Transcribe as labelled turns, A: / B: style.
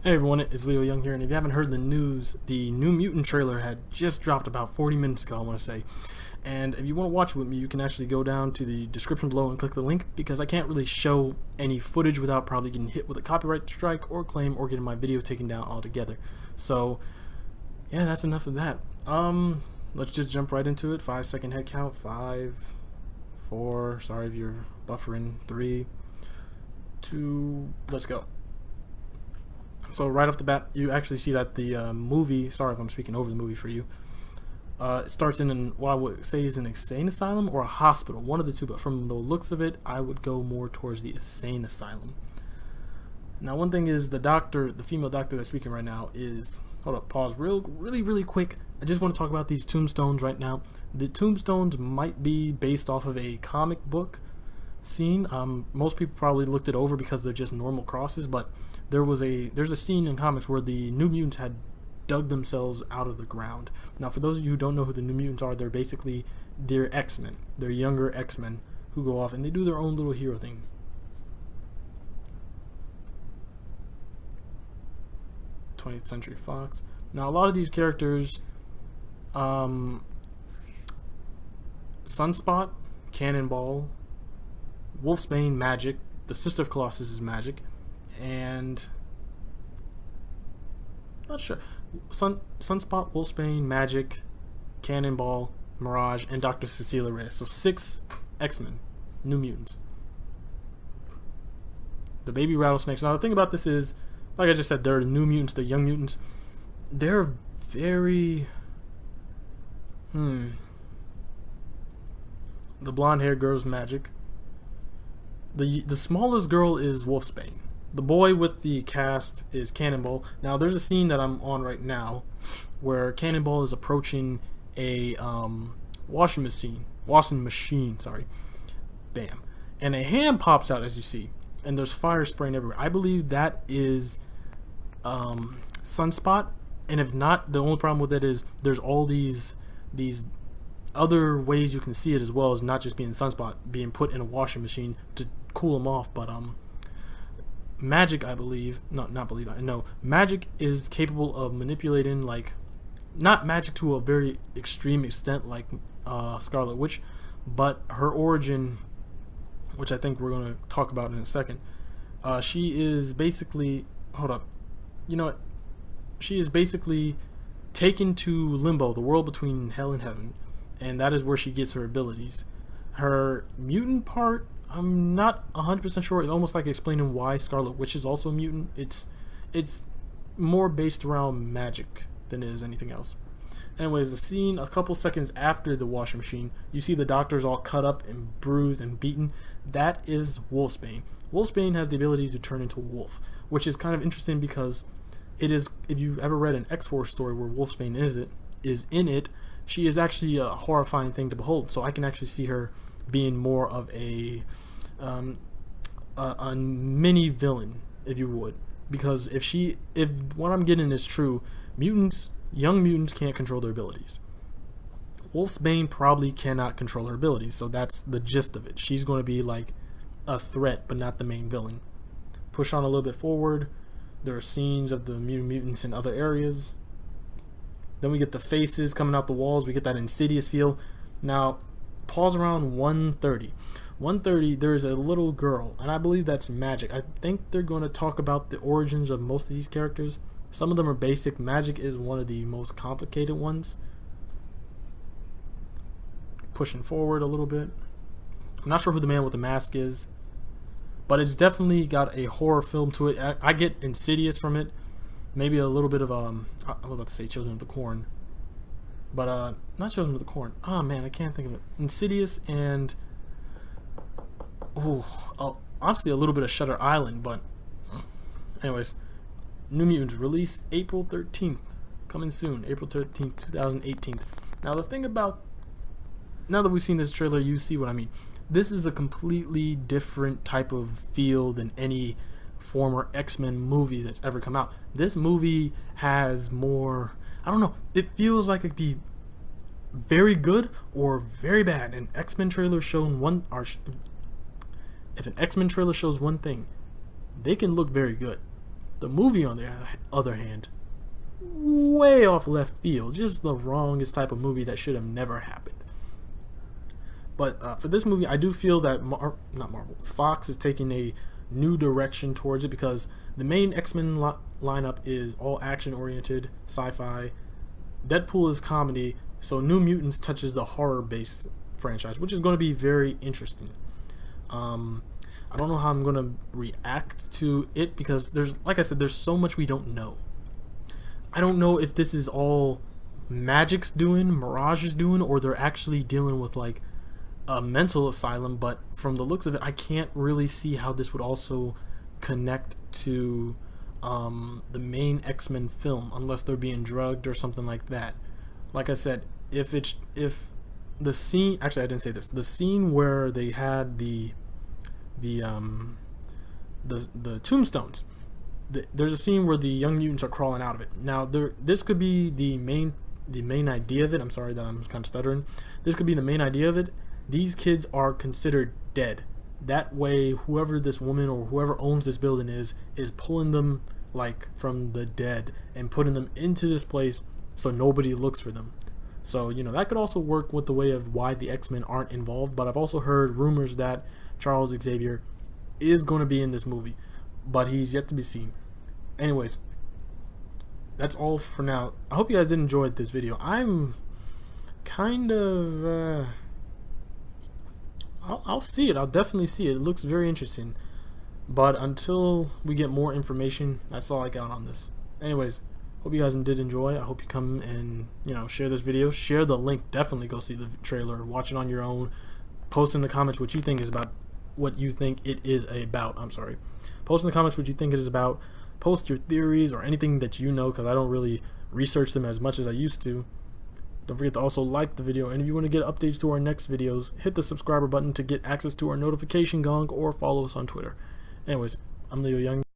A: Hey everyone, it's Leo Young here, and if you haven't heard the news, the New Mutant trailer had just dropped about 40 minutes ago, I want to say. And if you want to watch with me, you can actually go down to the description below and click the link, because I can't really show any footage without probably getting hit with a copyright strike or claim or getting my video taken down altogether. So, yeah, that's enough of that. Let's just jump right into it. 5-second head count. 5, 4, sorry if you're buffering, 3, 2, let's go. So right off the bat, you actually see that the movie, sorry if I'm speaking over the movie for you, it starts in what I would say is an insane asylum or a hospital, one of the two, but from the looks of it, I would go more towards the insane asylum. Now, one thing is the doctor, the female doctor that's speaking right now is, hold up, pause really quick. I just want to talk about these tombstones right now. The tombstones might be based off of a comic book scene. Most people probably looked it over because they're just normal crosses, but there's a scene in comics where the New Mutants had dug themselves out of the ground. Now, for those of you who don't know who the New Mutants are, they're X-Men. They're younger X-Men who go off and they do their own little hero thing. '20th Century Fox. Now, a lot of these characters, Sunspot, Cannonball, Wolfsbane, Magic, the Sister of Colossus is Magic, and not sure. Sunspot, Wolfsbane, Magic, Cannonball, Mirage, and Dr. Cecilia Reyes. So 6 X-Men, New Mutants. The baby rattlesnakes. Now the thing about this is, like I just said, they're New Mutants, they're young mutants. They're very the blonde haired girl's Magic. The smallest girl is Wolfsbane. The boy with the cast is Cannonball. Now, there's a scene that I'm on right now where Cannonball is approaching a washing machine, sorry. Bam. And a hand pops out, as you see, and there's fire spraying everywhere. I believe that is Sunspot, and if not, the only problem with it is there's all these other ways you can see it, as well as not just being Sunspot being put in a washing machine to cool them off. But Magic, I believe, Magic is capable of manipulating, like, not magic to a very extreme extent like Scarlet Witch, but her origin, which I think we're going to talk about in a second, she is basically, she is basically taken to limbo, the world between hell and heaven, and that is where she gets her abilities. Her mutant part, I'm not 100% sure. It's almost like explaining why Scarlet Witch is also a mutant. It's more based around magic than it is anything else. Anyways, the scene a couple seconds after the washing machine, you see the doctors all cut up and bruised and beaten. That is Wolfsbane. Wolfsbane has the ability to turn into a wolf, which is kind of interesting because it is, if you've ever read an X-Force story where Wolfsbane is in it, she is actually a horrifying thing to behold. So I can actually see her being more of a mini villain, if you would, because if what I'm getting is true, young mutants can't control their abilities. Wolfsbane probably cannot control her abilities, so that's the gist of it. She's going to be like a threat, but not the main villain. Push on a little bit forward. There are scenes of the mutants in other areas. Then we get the faces coming out the walls. We get that Insidious feel. Now, pause around 1:30. 1:30, there's a little girl, and I believe that's Magic. I think they're going to talk about the origins of most of these characters. Some of them are basic. Magic is one of the most complicated ones. Pushing forward a little bit. I'm not sure who the man with the mask is, but it's definitely got a horror film to it. I get Insidious from it. Maybe a little bit of I was about to say Children of the Corn, but not Children of the Corn. Oh man, I can't think of it. Insidious and honestly a little bit of Shutter Island. But anyways, New Mutants release April 13th, coming soon, April 13th, 2018. Now the thing about, now that we've seen this trailer, you see what I mean. This is a completely different type of feel than any former X-Men movie that's ever come out. This movie has more, I don't know, it feels like it could be very good or very bad. An X-Men trailer shown one, or if an X-Men trailer shows one thing, they can look very good. The movie, on the other hand, way off left field, just the wrongest type of movie that should have never happened. But for this movie, I do feel that Fox is taking a new direction towards it, because the main X-Men lineup is all action-oriented, sci-fi. Deadpool is comedy, so New Mutants touches the horror-based franchise, which is going to be very interesting. I don't know how I'm going to react to it, because like I said, there's so much we don't know. I don't know if this is all Magic's doing, Mirage is doing, or they're actually dealing with like a mental asylum, but from the looks of it, I can't really see how this would also connect to the main X-Men film, unless they're being drugged or something like that. Like I said, if the scene, actually I didn't say this, the scene where they had the tombstones, there's a scene where the young mutants are crawling out of it. Now this could be the main idea of it. I'm sorry that I'm kind of stuttering. This could be the main idea of it. These kids are considered dead. That way, whoever this woman or whoever owns this building is pulling them like from the dead and putting them into this place so nobody looks for them. So, you know, that could also work with the way of why the X-Men aren't involved. But I've also heard rumors that Charles Xavier is going to be in this movie, but he's yet to be seen. Anyways, that's all for now. I hope you guys did enjoy this video. I'm kind of I'll see it. I'll definitely see it. It looks very interesting. But until we get more information, that's all I got on this. Anyways, hope you guys did enjoy. I hope you come and, you know, share this video. Share the link. Definitely go see the trailer. Watch it on your own. Post in the comments what you think is about. What you think it is about. I'm sorry. Post in the comments what you think it is about. Post your theories or anything that you know, because I don't really research them as much as I used to. Don't forget to also like the video, and if you want to get updates to our next videos, hit the subscriber button to get access to our notification gong, or follow us on Twitter. Anyways, I'm Leo Young.